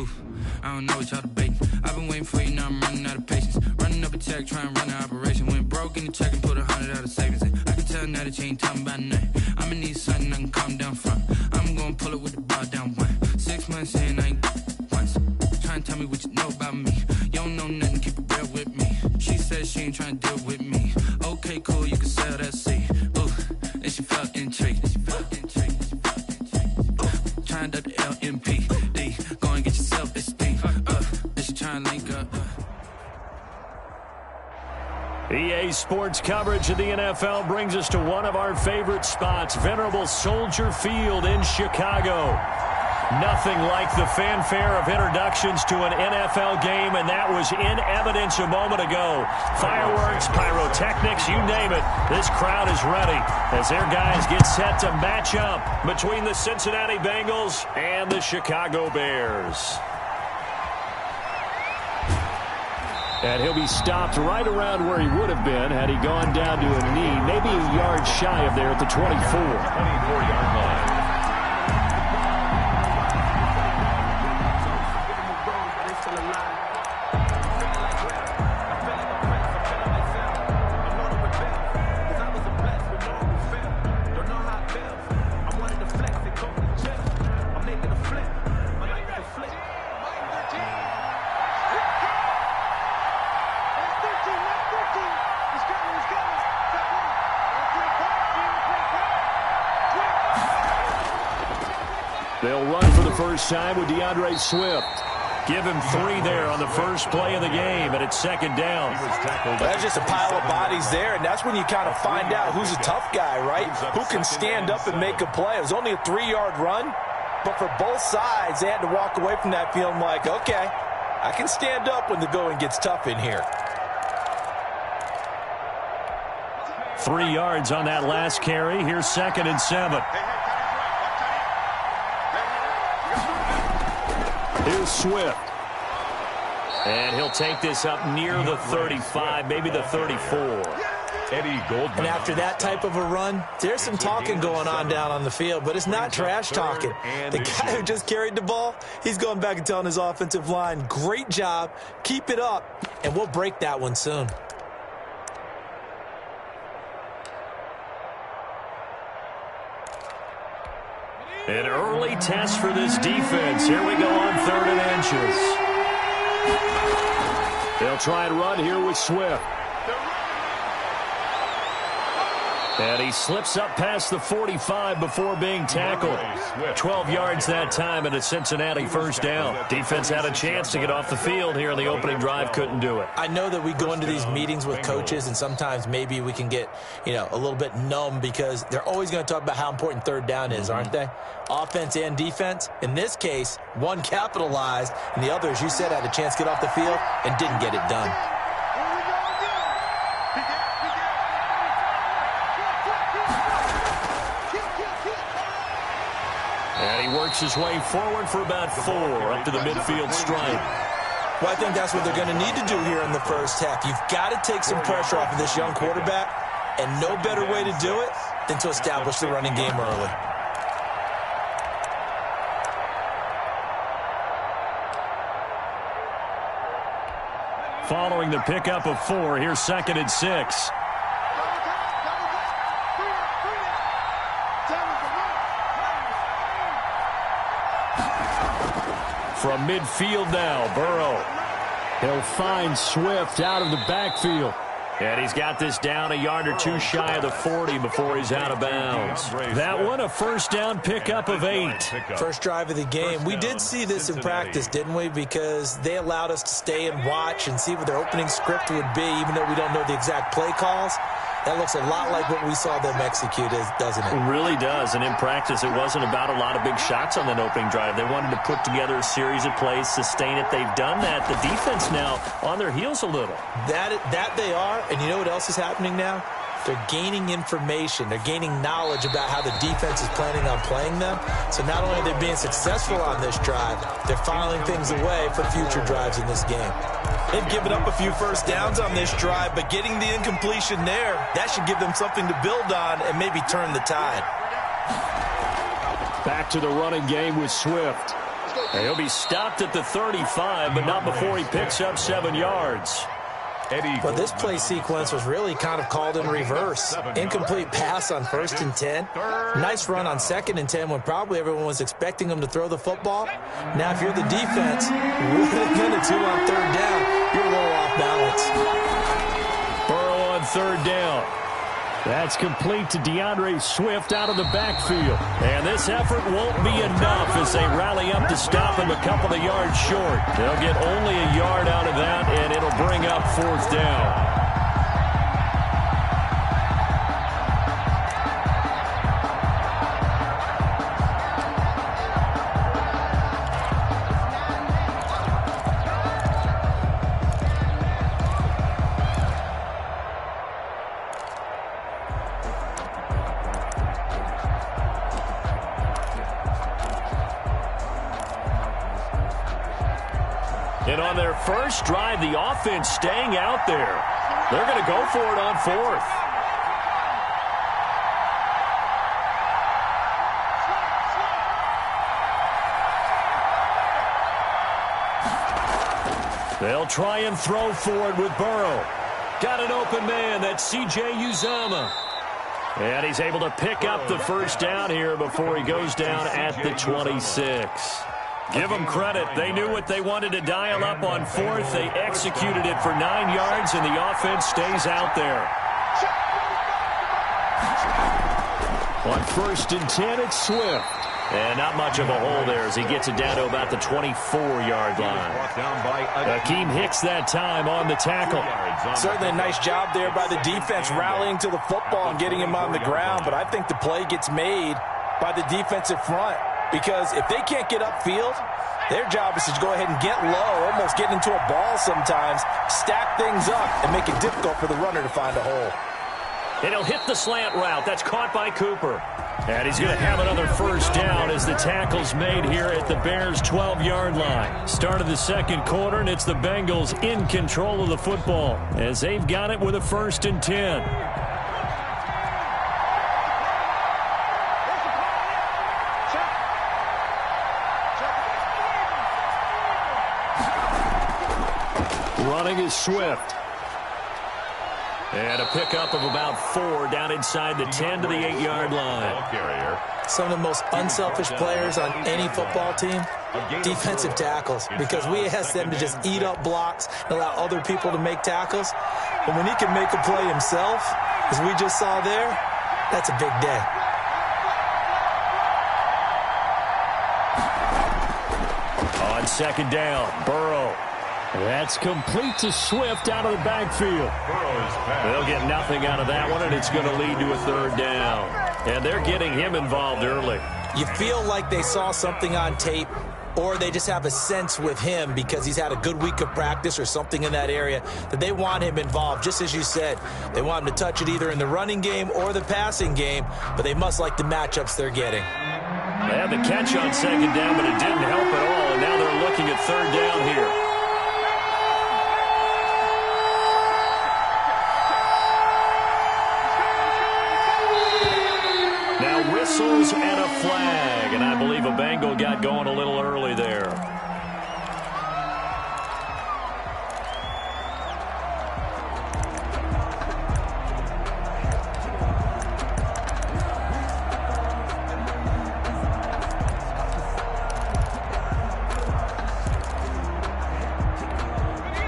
Ooh, I don't know what y'all debating. I've been waiting for you, now I'm running out of patience. Running up a check, trying to run an operation. Went broke in the check and put 100 out of savings in. I can tell now that you ain't talking about nothing. I'ma need something I can calm down from. I'm gonna pull it with the bar down one. 6 months in, I ain't once. Trying to tell me what you know about me. You don't know nothing, keep it real with me. She said she ain't trying to deal with me. Okay, cool, you can sell that seed. Ooh, and she felt intrigued. Trying to the LMPD. Go and get your self-esteem. And she trying to link up. EA Sports coverage of the NFL brings us to one of our favorite spots, venerable Soldier Field in Chicago. Nothing like the fanfare of introductions to an NFL game, and that was in evidence a moment ago. Fireworks, pyrotechnics, you name it. This crowd is ready as their guys get set to match up between the Cincinnati Bengals and the Chicago Bears. And he'll be stopped right around where he would have been had he gone down to a knee, maybe a yard shy of there at the 24. 24-yard line. They'll run for the first time with DeAndre Swift. Give him 3 there on the first play of the game, and it's second down. That's just a pile of bodies there, and that's when you kind of find out who's a tough guy, right? Who can stand up and make a play. It was only a 3-yard run, but for both sides, they had to walk away from that feeling like, okay, I can stand up when the going gets tough in here. 3 yards on that last carry. Here's 2nd and 7. Here's Swift. And he'll take this up near the 35, maybe the 34. Eddie Goldman. And after that type of a run, there's some talking going on down on the field, but it's not trash talking. The guy who just carried the ball, he's going back and telling his offensive line, great job, keep it up, and we'll break that one soon. An early test for this defense. Here we go on 3rd and inches. They'll try and run here with Swift. And he slips up past the 45 before being tackled. 12 yards that time and a Cincinnati first down. Defense had a chance to get off the field here in the opening drive, couldn't do it. I know that we go into these meetings with coaches and sometimes maybe we can get, a little bit numb because they're always going to talk about how important 3rd down is, aren't they? Offense and defense. In this case, one capitalized and the other, as you said, had a chance to get off the field and didn't get it done. And he works his way forward for about 4 up to the midfield stripe. Well, I think that's what they're going to need to do here in the first half. You've got to take some pressure off of this young quarterback, and no better way to do it than to establish the running game early. Following the pickup of 4, here's 2nd and 6. From midfield now, Burrow. He'll find Swift out of the backfield. And he's got this down a yard or 2 shy of the 40 before he's out of bounds. That one, a first down pickup of 8. First drive of the game. We did see this in practice, didn't we? Because they allowed us to stay and watch and see what their opening script would be, even though we don't know the exact play calls. That looks a lot like what we saw them execute, doesn't it? It really does. And in practice, it wasn't about a lot of big shots on that opening drive. They wanted to put together a series of plays, sustain it. They've done that. The defense now on their heels a little. That they are. And you know what else is happening now? They're gaining information. They're gaining knowledge about how the defense is planning on playing them. So not only are they being successful on this drive, they're filing things away for future drives in this game. They've given up a few first downs on this drive, but getting the incompletion there, that should give them something to build on and maybe turn the tide. Back to the running game with Swift. And he'll be stopped at the 35, but not before he picks up 7 yards. But this play sequence was really kind of called in reverse. Incomplete pass on 1st and 10. Nice run on 2nd and 10 when probably everyone was expecting him to throw the football. Now, if you're the defense, what are they going to do on 3rd down? You're a little off balance. Burrow on 3rd down. That's complete to DeAndre Swift out of the backfield. And this effort won't be enough as they rally up to stop him a couple of yards short. They'll get only a yard out of that, and it'll bring up 4th down. And on their first drive, the offense staying out there. They're going to go for it on 4th. They'll try and throw for it with Burrow. Got an open man. That's C.J. Uzomah. And he's able to pick up the first down here before he goes down at the 26. Give them credit. They knew what they wanted to dial up on 4th. They executed it for 9 yards, and the offense stays out there. On 1st and 10, it's Swift. And not much of a hole there as he gets it down to about the 24-yard line. Akeem Hicks that time on the tackle. Certainly a nice job there by the defense rallying to the football and getting him on the ground, but I think the play gets made by the defensive front. Because if they can't get upfield, their job is to go ahead and get low, almost get into a ball sometimes, stack things up, and make it difficult for the runner to find a hole. And he'll hit the slant route. That's caught by Cooper. And he's going to have another first down as the tackle's made here at the Bears' 12-yard line. Start of the 2nd quarter, and it's the Bengals in control of the football as they've got it with a 1st and 10. Running is Swift. And a pickup of about 4 down inside the 10 to the 8-yard line. Some of the most unselfish players on any football team, defensive tackles, because we ask them to just eat up blocks and allow other people to make tackles. But when he can make a play himself, as we just saw there, that's a big day. On 2nd down, Burrow. That's complete to Swift out of the backfield. They'll get nothing out of that one, and it's going to lead to a 3rd down. And they're getting him involved early. You feel like they saw something on tape, or they just have a sense with him because he's had a good week of practice or something in that area that they want him involved. Just as you said, they want him to touch it either in the running game or the passing game, but they must like the matchups they're getting. They had the catch on 2nd down, but it didn't help at all, and now they're looking at 3rd down here. Whistles and a flag, and I believe a Bengal got going a little early there.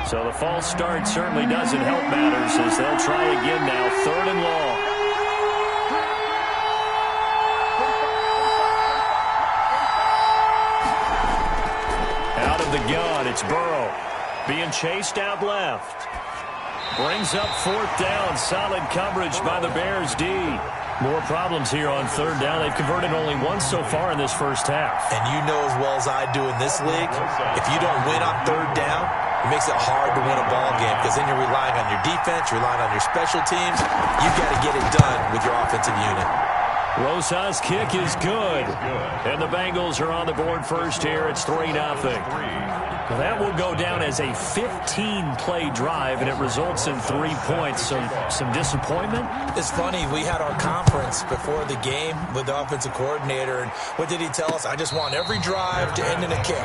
So the false start certainly doesn't help matters as they'll try again now, 3rd and long. The gun, it's Burrow being chased out left. Brings up 4th down. Solid coverage by the Bears D. More problems here on 3rd down. They've converted only once so far in this first half. And you know as well as I do in this league, if you don't win on 3rd down, it makes it hard to win a ball game because then you're relying on your defense, you're relying on your special teams. You've got to get it done with your offensive unit. Rosa's kick is good. And the Bengals are on the board first here. It's 3-0. Well, that will go down as a 15-play drive, and it results in 3 points. So some disappointment? It's funny. We had our conference before the game with the offensive coordinator, and what did he tell us? I just want every drive to end in a kick,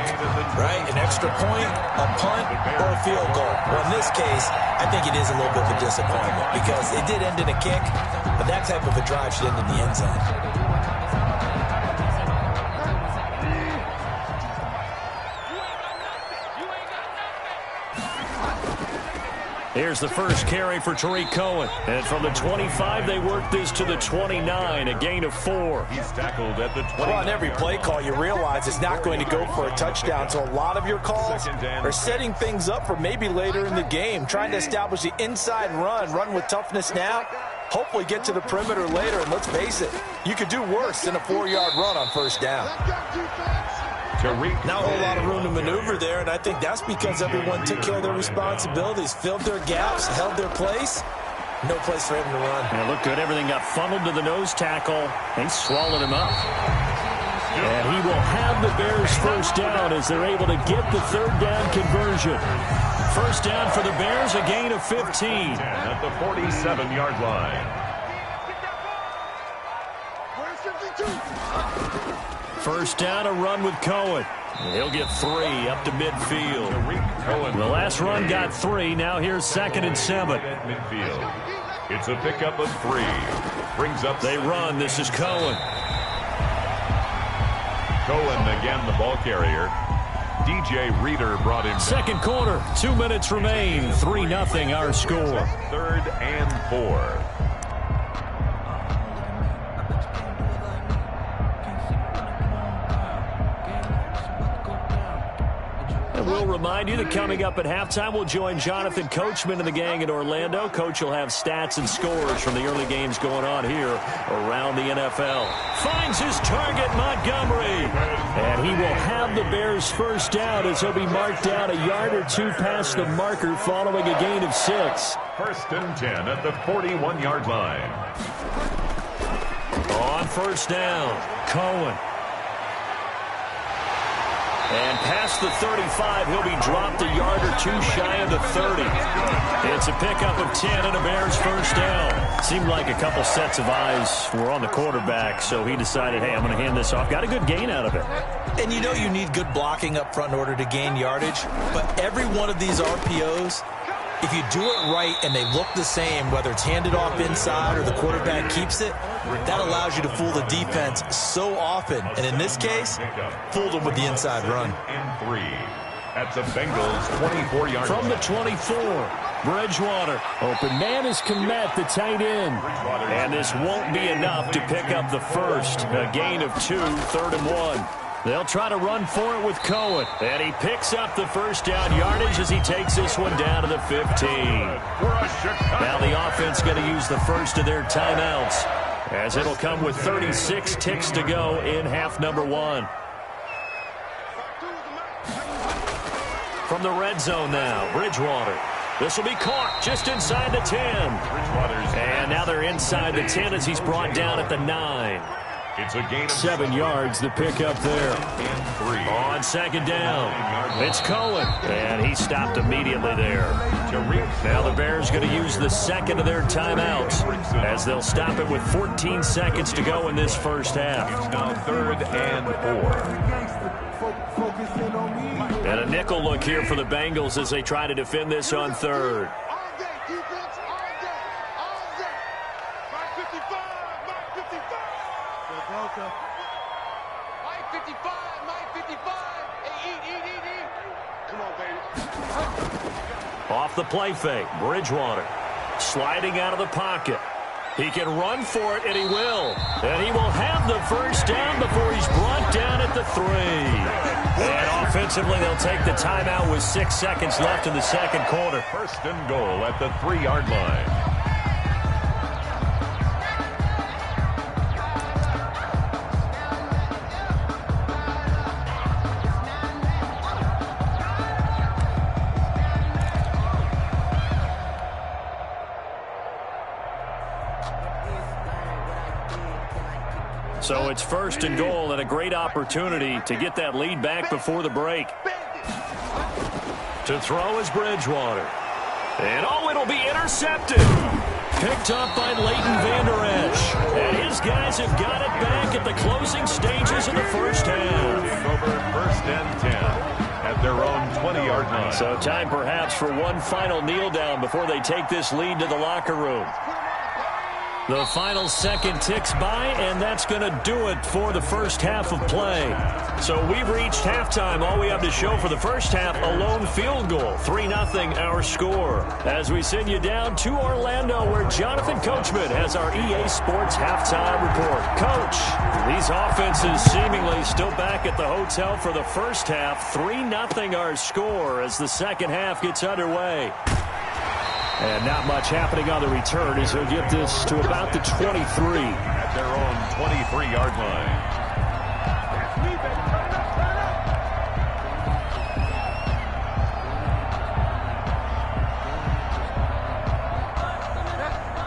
right? An extra point, a punt, or a field goal. Well, in this case, I think it is a little bit of a disappointment because it did end in a kick, but that type of a drive should end in the end zone. Here's the first carry for Tariq Cohen. And from the 25, they work this to the 29, a gain of 4. He's tackled at the 20. Well, on every play call, you realize it's not going to go for a touchdown. So a lot of your calls are setting things up for maybe later in the game, trying to establish the inside run with toughness now, hopefully get to the perimeter later. And let's face it, you could do worse than a 4-yard run on first down. Not a whole lot of room to maneuver there, and I think that's because everyone took care of their responsibilities, filled their gaps, held their place. No place for him to run. And it looked good. Everything got funneled to the nose tackle. They swallowed him up. And he will have the Bears first down as they're able to get the third down conversion. First down for the Bears, a gain of 15. At the 47-yard line. First down, a run with Cohen. He'll get 3 up to midfield. The last run got 3. Now here's 2nd and 7. Midfield. It's a pickup of 3. Brings up. They run. This is Cohen. Cohen again, the ball carrier. DJ Reader brought in. Second quarter. 2 minutes remain. 3-0 our score. 3rd and 4. We'll remind you that coming up at halftime, we'll join Jonathan Coachman and the gang in Orlando. Coach will have stats and scores from the early games going on here around the NFL. Finds his target, Montgomery. And he will have the Bears first down as he'll be marked down a yard or 2 past the marker following a gain of 6. 1st and 10 at the 41-yard line. On first down, Cohen. And past the 35, he'll be dropped a yard or 2 shy of the 30. It's a pickup of 10 and a Bears first down. Seemed like a couple sets of eyes were on the quarterback, so he decided, hey, I'm going to hand this off. Got a good gain out of it. And you know you need good blocking up front in order to gain yardage, but every one of these RPOs, if you do it right and they look the same, whether it's handed off inside or the quarterback keeps it, that allows you to fool the defense so often. And in this case, fooled them with the inside run. And 3 at the Bengals 24-yard line. From the 24, Bridgewater. Open man is Kmet, the tight end. And this won't be enough to pick up the first. A gain of 2, 3rd and 1. They'll try to run for it with Cohen. And he picks up the first down yardage as he takes this one down to the 15. Now the offense going to use the first of their timeouts, as it'll come with 36 ticks to go in half number 1. From the red zone now, Bridgewater. This will be caught just inside the 10. And now they're inside the 10 as he's brought down at the 9. It's a gain of 7 yards, the pickup there. And 3. On second down, it's Cohen. And he stopped immediately there. Now the Bears going to use the second of their timeouts, as they'll stop it with 14 seconds to go in this first half. It's now 3rd and 4. And a nickel look here for the Bengals as they try to defend this on 3rd. Off the play fake, Bridgewater sliding out of the pocket. He can run for it, and he will. And he will have the first down before he's brought down at the 3. And offensively, they'll take the timeout with 6 seconds left in the second quarter. 1st and goal at the 3-yard line. So it's 1st and goal and a great opportunity to get that lead back before the break. To throw is Bridgewater. And it'll be intercepted. Picked up by Leighton Vander Esch. And his guys have got it back at the closing stages of the first half. Over 1st and 10 at their own 20-yard line. So time perhaps for one final kneel down before they take this lead to the locker room. The final second ticks by, and that's going to do it for the first half of play. So we've reached halftime. All we have to show for the first half, a lone field goal. 3-0 our score. As we send you down to Orlando, where Jonathan Coachman has our EA Sports halftime report. Coach, these offenses seemingly still back at the hotel for the first half. 3-0 our score as the second half gets underway. And not much happening on the return as he'll get this to about the 23. At their own 23-yard line.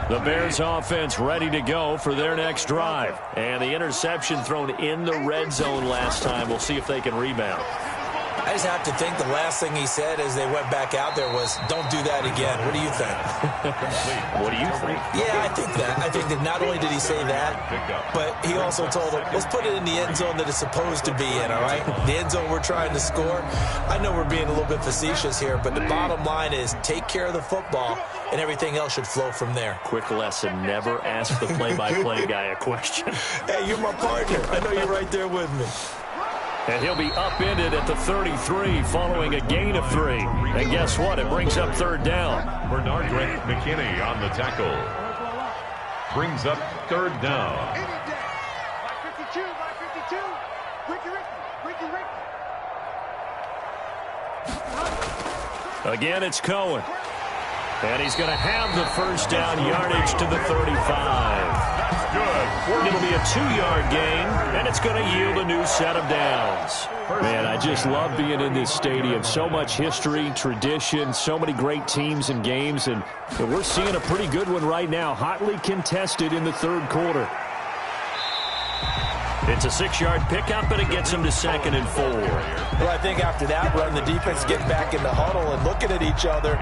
The Bears offense ready to go for their next drive. And the interception thrown in the red zone last time. We'll see if they can rebound. I just have to think the last thing he said as they went back out there was, don't do that again. What do you think? What do you think? Yeah, I think that. I think that not only did he say that, but he also told them, let's put it in the end zone that it's supposed to be in, all right? The end zone we're trying to score. I know we're being a little bit facetious here, but the bottom line is take care of the football, and everything else should flow from there. Quick lesson, never ask the play-by-play guy a question. Hey, you're my partner. I know you're right there with me. And he'll be upended at the 33 following a gain of 3. And guess what? It brings up third down. Bernard McKinney on the tackle. Brings up third down. Again, it's Cohen. And he's going to have the first down yardage to the 35. Good. It'll be a 2-yard gain, and it's going to yield a new set of downs. Man, I just love being in this stadium. So much history, tradition, so many great teams and games, and we're seeing a pretty good one right now, hotly contested in the third quarter. It's a 6-yard pickup, and it gets him to 2nd and 4. Well, I think after that run, the defense getting back in the huddle and looking at each other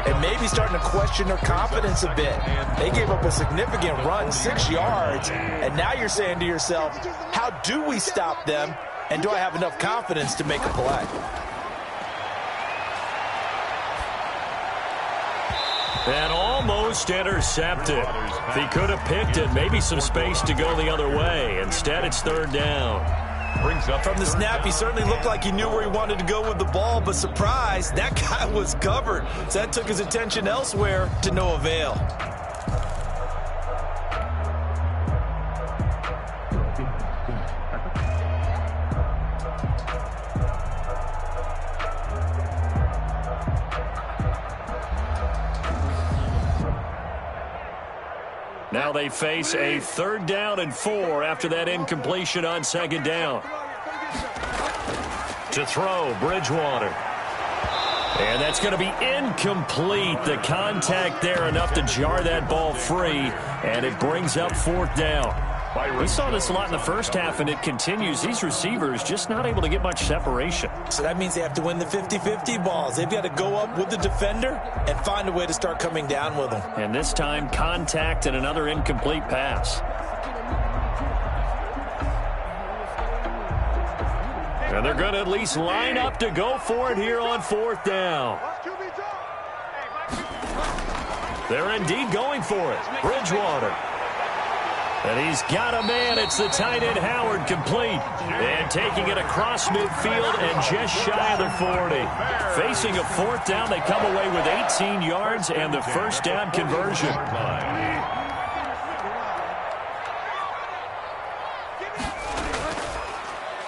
and maybe starting to question their confidence a bit. They gave up a significant run, 6 yards, and now you're saying to yourself, how do we stop them, and do I have enough confidence to make a play? And almost intercepted. He could have picked it, maybe some space to go the other way. Instead, it's third down. Brings up from the snap, he certainly looked like he knew where he wanted to go with the ball, but surprise, that guy was covered. So that took his attention elsewhere to no avail. Now they face a 3rd down and 4 after that incompletion on 2nd down. To throw, Bridgewater. And that's going to be incomplete. The contact there enough to jar that ball free, and it brings up 4th down. We saw this a lot in the first half, and it continues. These receivers just not able to get much separation. So that means they have to win the 50-50 balls. They've got to go up with the defender and find a way to start coming down with them. And this time, contact and another incomplete pass. And they're going to at least line up to go for it here on 4th down. They're indeed going for it. Bridgewater. And he's got a man. It's the tight end Howard, complete. And taking it across midfield and just shy of the 40. Facing a 4th down, they come away with 18 yards and the first down conversion.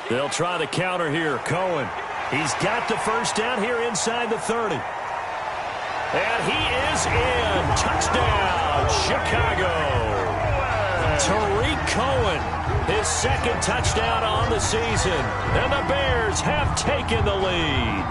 They'll try the counter here. Cohen. He's got the first down here inside the 30. And he is in. Touchdown, Chicago. Tariq Cohen, his 2nd touchdown on the season. And the Bears have taken the lead.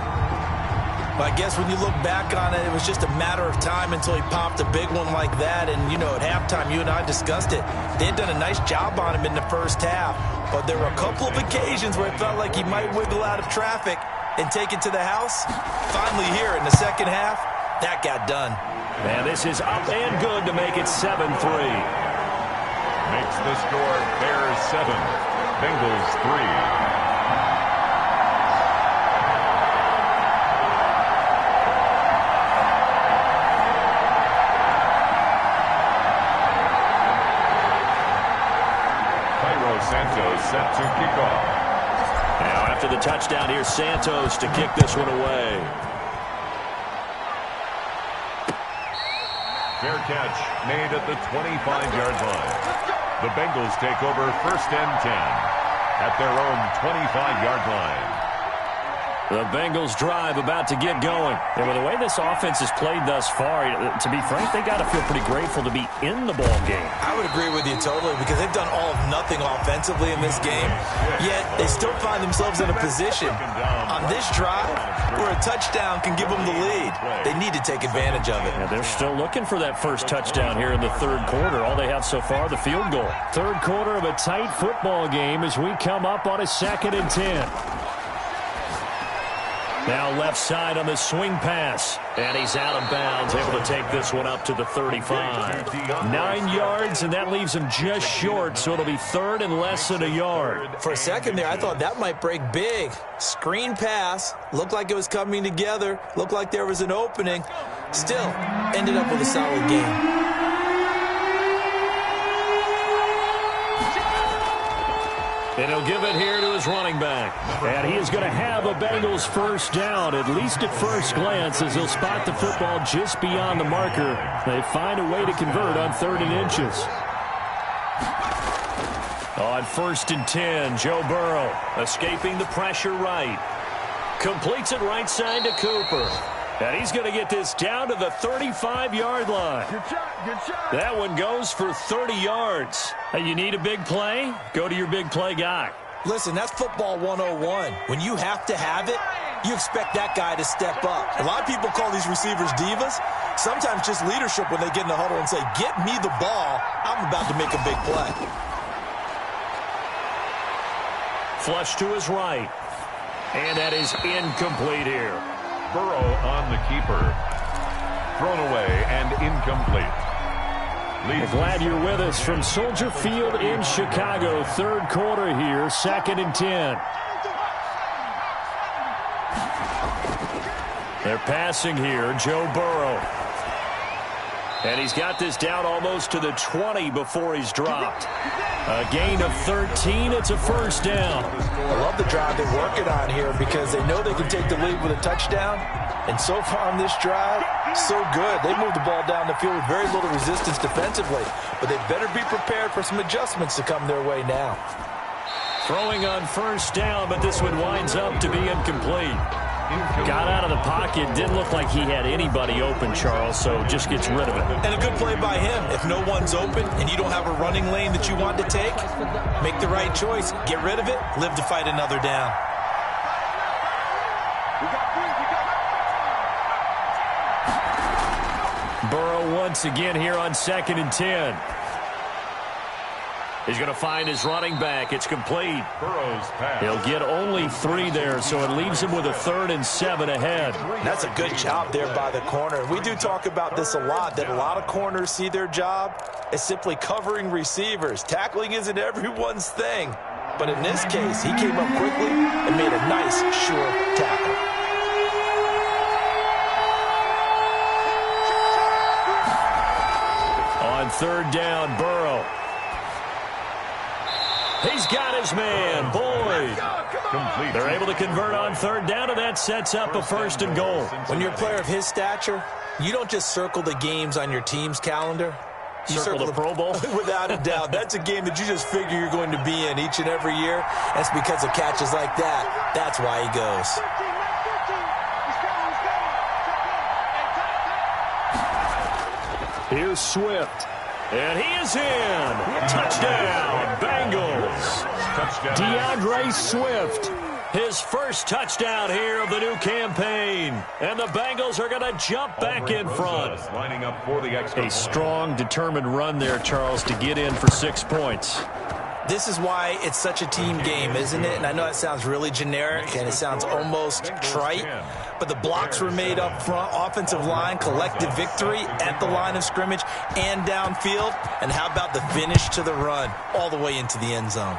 Well, I guess when you look back on it, it was just a matter of time until he popped a big one like that. And, you know, at halftime, you and I discussed it. They had done a nice job on him in the first half. But there were a couple of occasions where it felt like he might wiggle out of traffic. and take it to the house? Finally here in the second half, that got done. And this is up and good to make it 7-3. Makes the score Bears 7, Bengals 3. Santos set to kick off. Now after the touchdown, here's Santos to kick this one away. Fair catch made at the 25-yard line. The Bengals take over 1st and 10 at their own 25-yard line. The Bengals drive about to get going. And with the way this offense has played thus far, to be frank, they got to feel pretty grateful to be in the ball game. I would agree with you totally because they've done all of nothing offensively in this game, yet they still find themselves in a position on this drive where a touchdown can give them the lead. They need to take advantage of it. And they're still looking for that first touchdown here in the third quarter. All they have so far, the field goal. Third quarter of a tight football game as we come up on a 2nd and 10. Now left side on the swing pass. And he's out of bounds, able to take this one up to the 35. 9 yards, and that leaves him just short, so it'll be 3rd and less than a yard. For a second there, I thought that might break big. Screen pass. Looked like it was coming together. Looked like there was an opening. Still, ended up with a solid game. And he'll give it here to his running back. And he is going to have a Bengals first down, at least at first glance, as he'll spot the football just beyond the marker. They find a way to convert on 3rd and inches. On 1st and 10, Joe Burrow escaping the pressure right. Completes it right side to Cooper. And he's going to get this down to the 35-yard line. Good shot. That one goes for 30 yards. Hey, you need a big play? Go to your big play guy. Listen, that's football 101. When you have to have it, you expect that guy to step up. A lot of people call these receivers divas. Sometimes just leadership when they get in the huddle and say, get me the ball. I'm about to make a big play. Flush to his right. And that is incomplete here. Burrow on the keeper. Thrown away and incomplete. Glad you're with us from Soldier Field in Chicago. Third quarter here, 2nd and 10. They're passing here, Joe Burrow. And he's got this down almost to the 20 before he's dropped. A gain of 13. It's a first down. I love the drive they're working on here because they know they can take the lead with a touchdown. And so far on this drive, so good. They moved the ball down the field with very little resistance defensively. But they better be prepared for some adjustments to come their way now. Throwing on first down, but this one winds up to be incomplete. Got out of the pocket. Didn't look like he had anybody open, Charles, so just gets rid of it. And a good play by him. If no one's open and you don't have a running lane that you want to take, make the right choice. Get rid of it. Live to fight another down. Burrow once again here on 2nd and 10. He's going to find his running back. It's complete. Burrow's pass. He'll get only 3 there, so it leaves him with a 3rd and 7 ahead. That's a good job there by the corner. We do talk about this a lot, that a lot of corners see their job as simply covering receivers. Tackling isn't everyone's thing. But in this case, he came up quickly and made a nice, sure tackle. On 3rd down, Burrow. He's got his man, Boyd. Complete. They're able to convert on 3rd down, and that sets up a 1st and goal. When you're a player of his stature, you don't just circle the games on your team's calendar. You circle the Pro Bowl? Without a doubt. That's a game that you just figure you're going to be in each and every year. That's because of catches like that. That's why he goes. Here's Swift. And he is in. Touchdown, Bengals. Touchdown. DeAndre Swift. His first touchdown here of the new campaign. And the Bengals are going to jump back in front. Lining up for the extra A strong, determined run there, Charles, to get in for 6 points. This is why it's such a team game, isn't it? And I know that sounds really generic and it sounds almost trite, but the blocks were made up front, offensive line, collective victory at the line of scrimmage and downfield. And how about the finish to the run all the way into the end zone?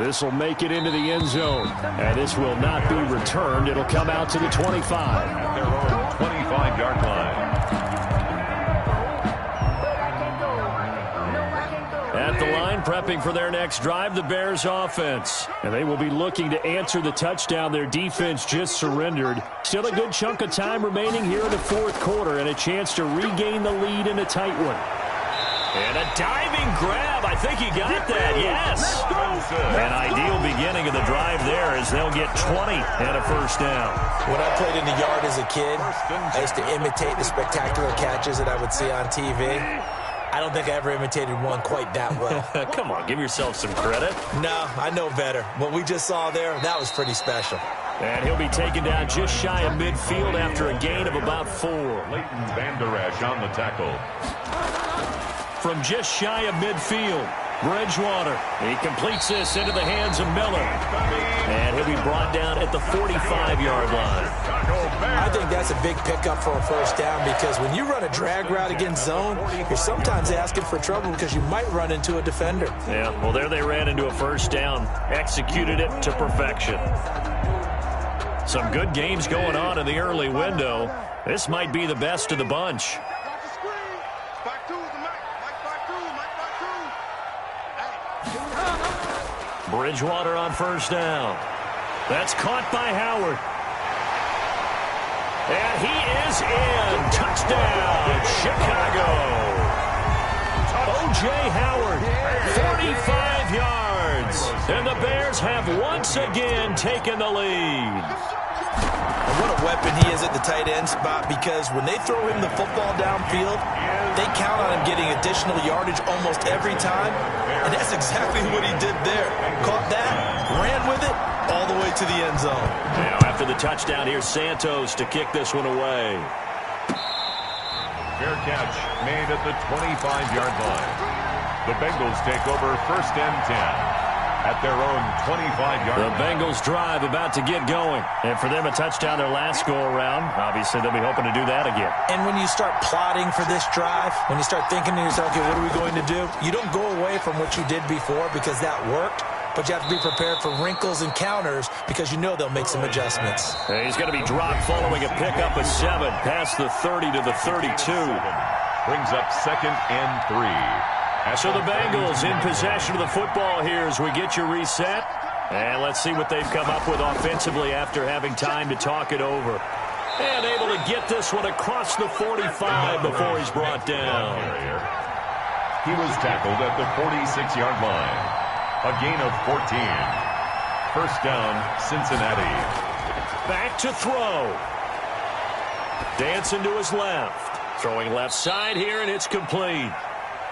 This will make it into the end zone. And this will not be returned. It'll come out to the 25. At their own 25-yard line. At the line, prepping for their next drive, the Bears offense. And they will be looking to answer the touchdown their defense just surrendered. Still a good chunk of time remaining here in the fourth quarter and a chance to regain the lead in a tight one. And a diving grab. I think he got that. Yes. An ideal beginning of the drive there as they'll get 20 and a first down. When I played in the yard as a kid, I used to imitate the spectacular catches that I would see on TV. I don't think I ever imitated one quite that well. Come on, give yourself some credit. No, I know better. What we just saw there, that was pretty special. And he'll be taken down just shy of midfield after a gain of about 4. Leighton Vander Esch on the tackle. From just shy of midfield, Bridgewater. He completes this into the hands of Miller. And he'll be brought down at the 45-yard line. I think that's a big pickup for a first down because when you run a drag route against zone, you're sometimes asking for trouble because you might run into a defender. Yeah, well, there they ran into a first down. Executed it to perfection. Some good games going on in the early window. This might be the best of the bunch. Bridgewater on first down. That's caught by Howard. And he is in. Touchdown, Chicago. O.J. Howard, 45 yards. And the Bears have once again taken the lead. And what a weapon he is at the tight end spot because when they throw him the football downfield, they count on him getting additional yardage almost every time. And that's exactly what he did there. Caught that, ran with it, all the way to the end zone. Now after the touchdown, here's Santos to kick this one away. Fair catch made at the 25-yard line. The Bengals take over first and 10. At their own 25-yard line. The Bengals drive about to get going. And for them, a touchdown their last go-around. Obviously, they'll be hoping to do that again. And when you start plotting for this drive, when you start thinking to yourself, okay, what are we going to do? You don't go away from what you did before because that worked. But you have to be prepared for wrinkles and counters because you know they'll make some adjustments. And he's going to be dropped following a pickup of 7 past the 30 to the 32. Brings up second and 3. So the Bengals in possession of the football here as we get you reset. And let's see what they've come up with offensively after having time to talk it over. And able to get this one across the 45 before he's brought down. He was tackled at the 46-yard line. A gain of 14. First down, Cincinnati. Back to throw. Dancing to his left. Throwing left side here, and it's complete.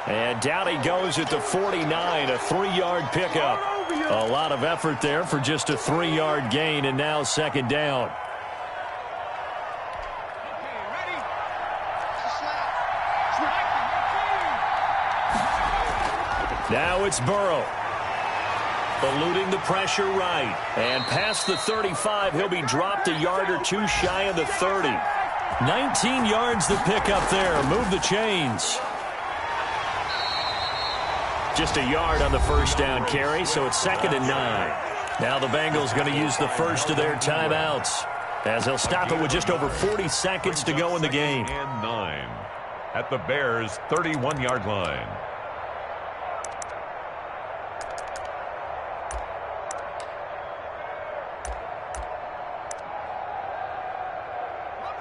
And down he goes at the 49, a 3-yard pickup. A lot of effort there for just a 3-yard gain, and now second down. Now it's Burrow. Eluding the pressure right. And past the 35, he'll be dropped a yard or two shy of the 30. 19 yards the pickup there. Move the chains. Just a yard on the first down carry, so it's second and 9. Now the Bengals going to use the first of their timeouts as they'll stop it with just over 40 seconds to go in the game. And 9 at the Bears' 31-yard line.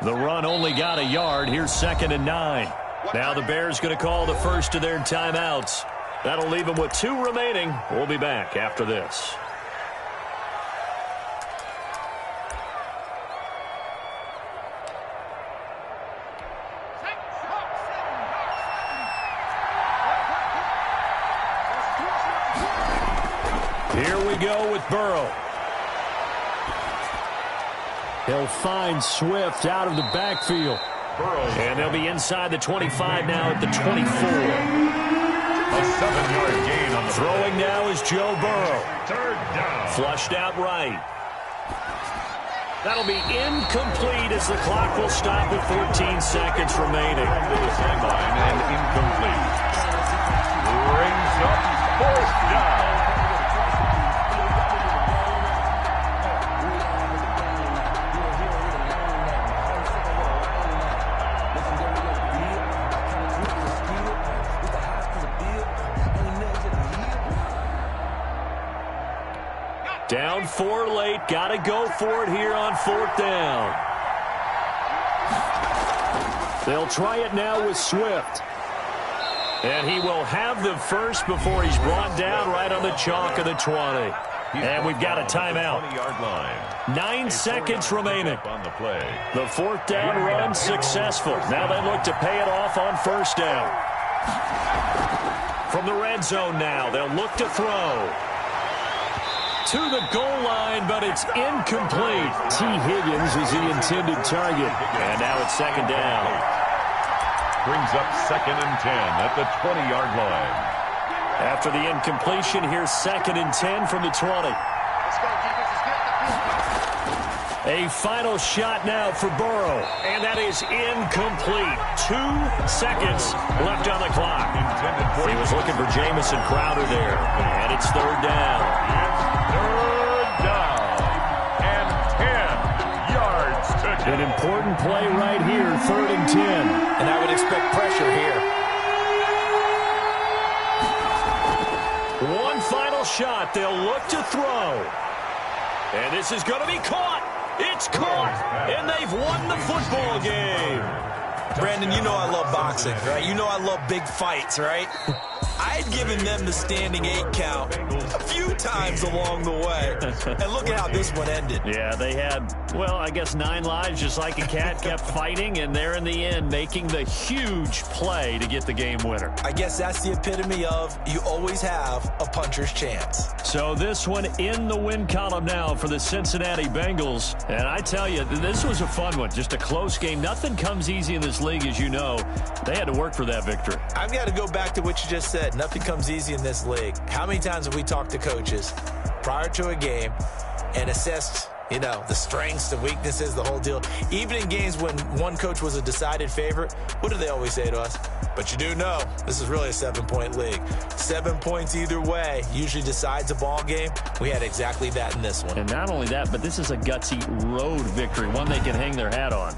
The run only got a yard. Here's second and 9. Now the Bears going to call the first of their timeouts. That'll leave them with 2 remaining. We'll be back after this. Here we go with Burrow. He'll find Swift out of the backfield. And they'll be inside the 25 now at the 24. A 7-yard gain on the Throwing play. now is Joe Burrow. Third down. Flushed out right. That'll be incomplete as the clock will stop with 14 seconds remaining. To the sideline and incomplete. Brings up fourth down. Down 4 late. Got to go for it here on fourth down. They'll try it now with Swift. And he will have the first before he's brought down right on the chalk of the 20. And we've got a timeout. 20-yard line. 9 seconds remaining. On the play. The fourth down run successful. Now they look to pay it off on first down. From the red zone now, they'll look to throw. To the goal line, but it's incomplete. T. Higgins is the intended target. And now it's second down. Brings up 2nd and 10 at the 20-yard line. After the incompletion, here's 2nd and 10 from the 20. A final shot now for Burrow, and that is incomplete. 2 seconds left on the clock. He was looking for Jamison Crowder there, and it's third down. Third down and 10 yards to go. An important play right here, 3rd and 10. And I would expect pressure here. One final shot. They'll look to throw. And this is going to be caught. It's caught. And they've won the football game. Brandon, you know I love boxing, right? You know I love big fights, right? I had given them the standing 8 count a few times along the way. And look at how this one ended. Yeah, they had, well, I guess 9 lives, just like a cat, kept fighting, and they're in the end making the huge play to get the game winner. I guess that's the epitome of you always have a puncher's chance. So this one in the win column now for the Cincinnati Bengals. And I tell you, this was a fun one, just a close game. Nothing comes easy in this league, as you know. They had to work for that victory. I've got to go back to what you just said. Nothing comes easy in this league. How many times have we talked to coaches prior to a game and assessed, you know, the strengths, the weaknesses, the whole deal? Even in games when one coach was a decided favorite, what do they always say to us? But you do know this is really a 7-point league. 7 points either way usually decides a ball game. We had exactly that in this one. And not only that, but this is a gutsy road victory, one they can hang their hat on.